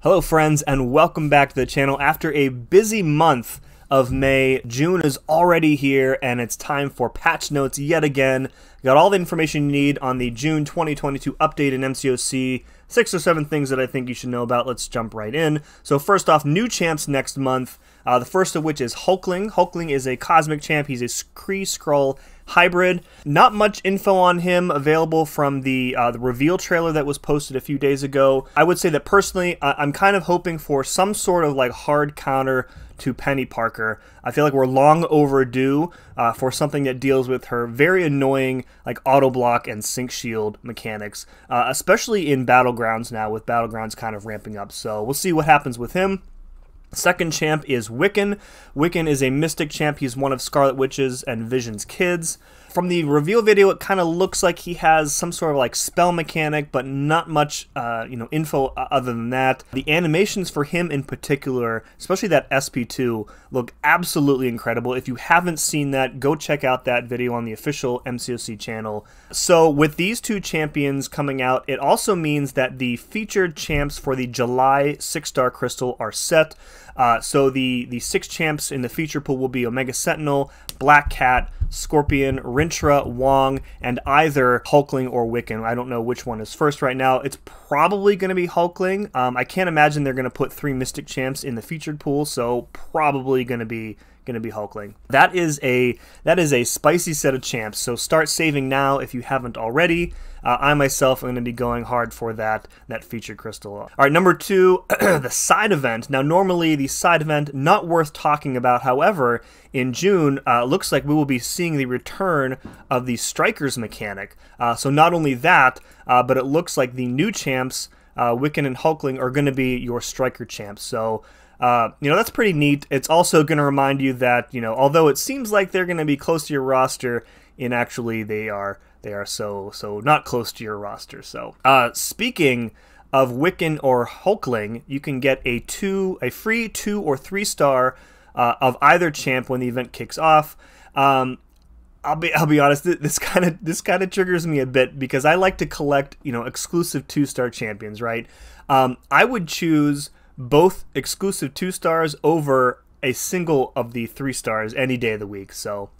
Hello friends, and welcome back to the channel. After a busy month of May, June is already here and it's time for patch notes yet again. Got all the information you need on the June 2022 update in MCOC. 6 or 7 things that I think you should know about. Let's jump right in. So first off, new champs next month. The first of which is Hulkling. Hulkling is a cosmic champ. He's a Kree-Skrull hybrid. Not much info on him available from the reveal trailer that was posted a few days ago. I would say that personally, I'm kind of hoping for some sort of like hard counter to Penny Parker. I feel like we're long overdue for something that deals with her very annoying like auto block and sync shield mechanics, especially in Battlegrounds now, with Battlegrounds kind of ramping up. So we'll see what happens with him. Second champ is Wiccan. Wiccan is a mystic champ. He's one of Scarlet Witch's and Vision's kids. From the reveal video, it kind of looks like he has some sort of like spell mechanic, but not much info other than that. The animations for him in particular, especially that SP2, look absolutely incredible. If you haven't seen that, go check out that video on the official MCOC channel. So with these two champions coming out, it also means that the featured champs for the July 6-star crystal are set. So the 6 champs in the feature pool will be Omega Sentinel, Black Cat, Scorpion, Rintrah, Wong, and either Hulkling or Wiccan. I don't know which one is first right now. It's probably going to be Hulkling. I can't imagine they're going to put 3 Mystic champs in the featured pool, so probably going to be Hulkling. That is a spicy set of champs, so start saving now if you haven't already. I myself am going to be going hard for that featured crystal. All right, number 2, the side event. Now, normally the side event, not worth talking about. However, in June, looks like we will be seeing the return of the Strikers mechanic. So not only that, but it looks like the new champs, Wiccan and Hulkling, are going to be your Striker champs. So that's pretty neat. It's also going to remind you that, although it seems like they're going to be close to your roster, in actually they are so not close to your roster. So speaking of Wiccan or Hulkling, you can get a free 2 or 3 star of either champ when the event kicks off. I'll be honest, this kind of triggers me a bit because I like to collect exclusive 2-star champions, right? I would choose both exclusive 2 stars over a single of the 3 stars any day of the week. So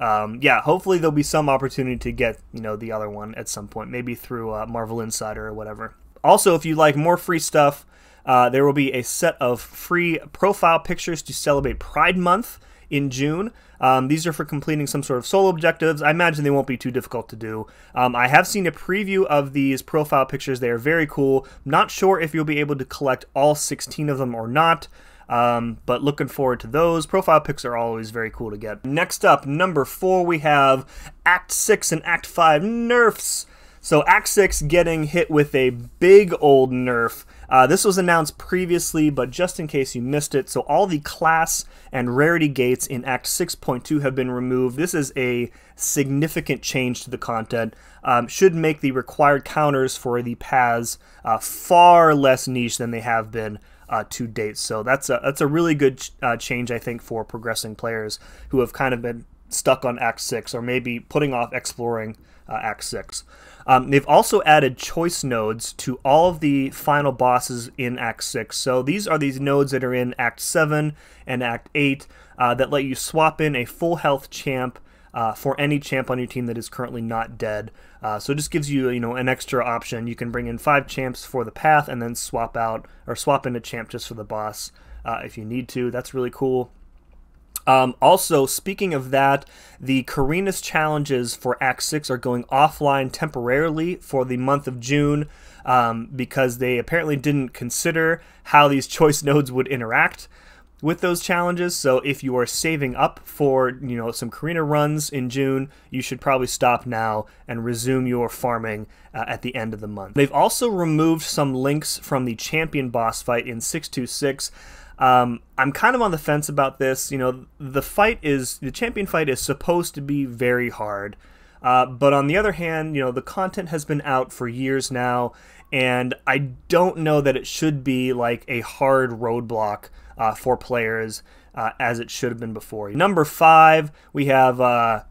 yeah, hopefully there'll be some opportunity to get the other one at some point, maybe through Marvel Insider or whatever. Also, if you like more free stuff, there will be a set of free profile pictures to celebrate Pride Month in June. These are for completing some sort of solo objectives. I imagine they won't be too difficult to do. I have seen a preview of these profile pictures. They are very cool. Not sure if you'll be able to collect all 16 of them or not. But looking forward to those. Profile pics are always very cool to get. Next up, number 4, we have Act 6 and Act 5 nerfs. So Act 6 getting hit with a big old nerf. This was announced previously, but just in case you missed it, so all the class and rarity gates in Act 6.2 have been removed. This is a significant change to the content. Should make the required counters for the paths far less niche than they have been to date. So that's a really good change, I think, for progressing players who have kind of been stuck on Act 6 or maybe putting off exploring Act 6. They've also added choice nodes to all of the final bosses in Act 6. So these are these nodes that are in Act 7 and Act 8 that let you swap in a full health champ for any champ on your team that is currently not dead. So it just gives you, an extra option. You can bring in 5 champs for the path and then swap in a champ just for the boss if you need to. That's really cool. Also, speaking of that, the Karinas challenges for Act 6 are going offline temporarily for the month of June because they apparently didn't consider how these choice nodes would interact with those challenges. So if you are saving up for some Karina runs in June, you should probably stop now and resume your farming at the end of the month. They've also removed some links from the champion boss fight in 626. I'm kind of on the fence about this. The champion fight is supposed to be very hard, but on the other hand, the content has been out for years now, and I don't know that it should be like a hard roadblock for players as it should have been before. Number 5, we have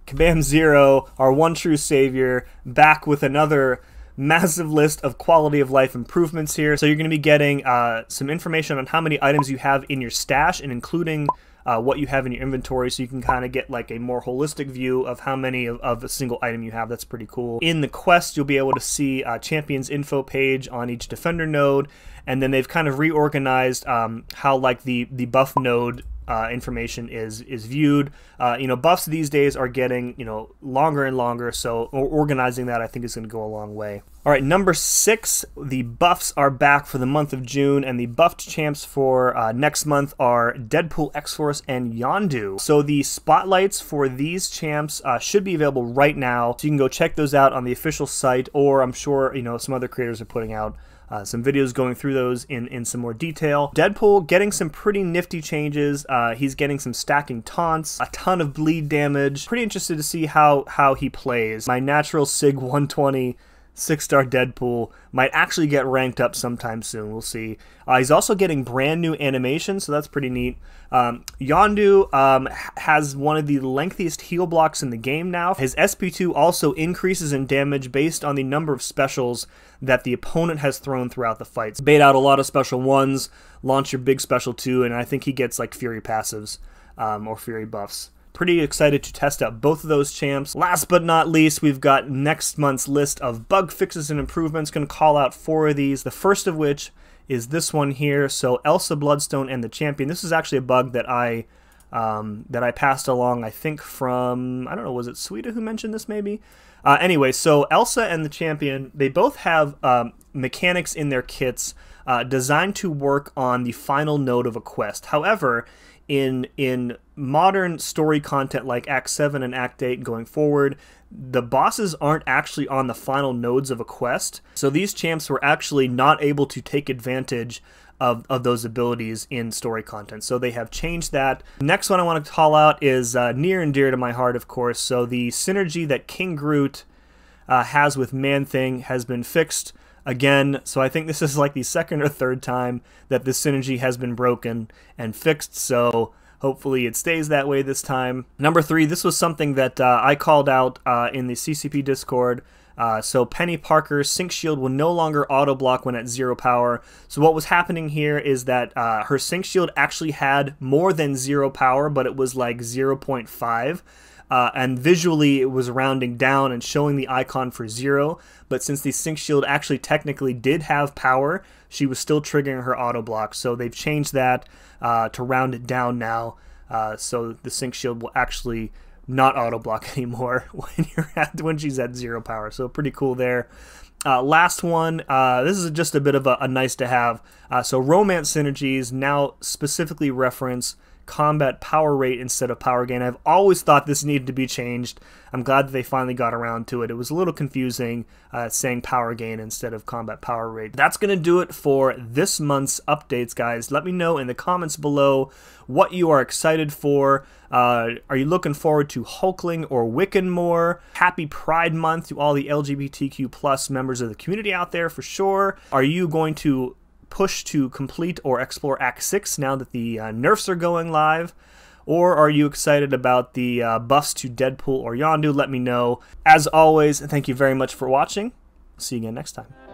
Kabam Zero, our one true savior, back with another massive list of quality of life improvements here. So you're going to be getting some information on how many items you have in your stash, and including what you have in your inventory, so you can kind of get like a more holistic view of how many of a single item you have. That's pretty cool. In the quest, you'll be able to see champions info page on each defender node, and then they've kind of reorganized how like the buff node information is viewed. You know, buffs these days are getting, you know, longer and longer, so organizing that I think is going to go a long way. All right, number 6, the buffs are back for the month of June, and the buffed champs for next month are Deadpool, X-Force, and Yondu. So the spotlights for these champs should be available right now, so you can go check those out on the official site, or I'm sure, you know, some other creators are putting out some videos going through those in some more detail. Deadpool getting some pretty nifty changes. He's getting some stacking taunts, a ton of bleed damage. Pretty interested to see how he plays. My natural Sig 120 6-star Deadpool might actually get ranked up sometime soon. We'll see. He's also getting brand new animations, so that's pretty neat. Yondu has one of the lengthiest heal blocks in the game now. His SP2 also increases in damage based on the number of specials that the opponent has thrown throughout the fights. Bait out a lot of special 1s, launch your big special 2, and I think he gets like Fury passives or Fury buffs. Pretty excited to test out both of those champs. Last but not least, we've got next month's list of bug fixes and improvements. Going to call out 4 of these. The first of which is this one here. So Elsa, Bloodstone, and the Champion. This is actually a bug that I passed along, I think from, I don't know, was it Suida who mentioned this maybe? Anyway, so Elsa and the Champion, they both have mechanics in their kits designed to work on the final node of a quest. However, in modern story content like Act 7 and Act 8 going forward, the bosses aren't actually on the final nodes of a quest. So these champs were actually not able to take advantage of those abilities in story content. So they have changed that. Next one I want to call out is near and dear to my heart, of course. So the synergy that King Groot has with Man-Thing has been fixed again. So I think this is like the second or third time that this synergy has been broken and fixed. So hopefully it stays that way this time. Number 3, this was something that I called out in the CCP Discord. So Penny Parker's Sync Shield will no longer auto block when at 0 power. So what was happening here is that her Sync Shield actually had more than 0 power, but it was like 0.5. And visually it was rounding down and showing the icon for 0, but since the Sync Shield actually technically did have power, she was still triggering her auto block. So they've changed that to round it down now, so the Sync Shield will actually not auto block anymore when she's at 0 power. So pretty cool there. Last one, this is just a bit of a nice to have. So romance synergies now specifically reference combat power rate instead of power gain. I've always thought this needed to be changed. I'm glad that they finally got around to it. It was a little confusing saying power gain instead of combat power rate. That's going to do it for this month's updates, guys. Let me know in the comments below what you are excited for. Are you looking forward to Hulkling or Wiccan more? Happy Pride Month to all the LGBTQ plus members of the community out there for sure. Are you going to push to complete or explore Act 6 now that the nerfs are going live? Or are you excited about the buffs to Deadpool or Yondu? Let me know. As always, thank you very much for watching. See you again next time.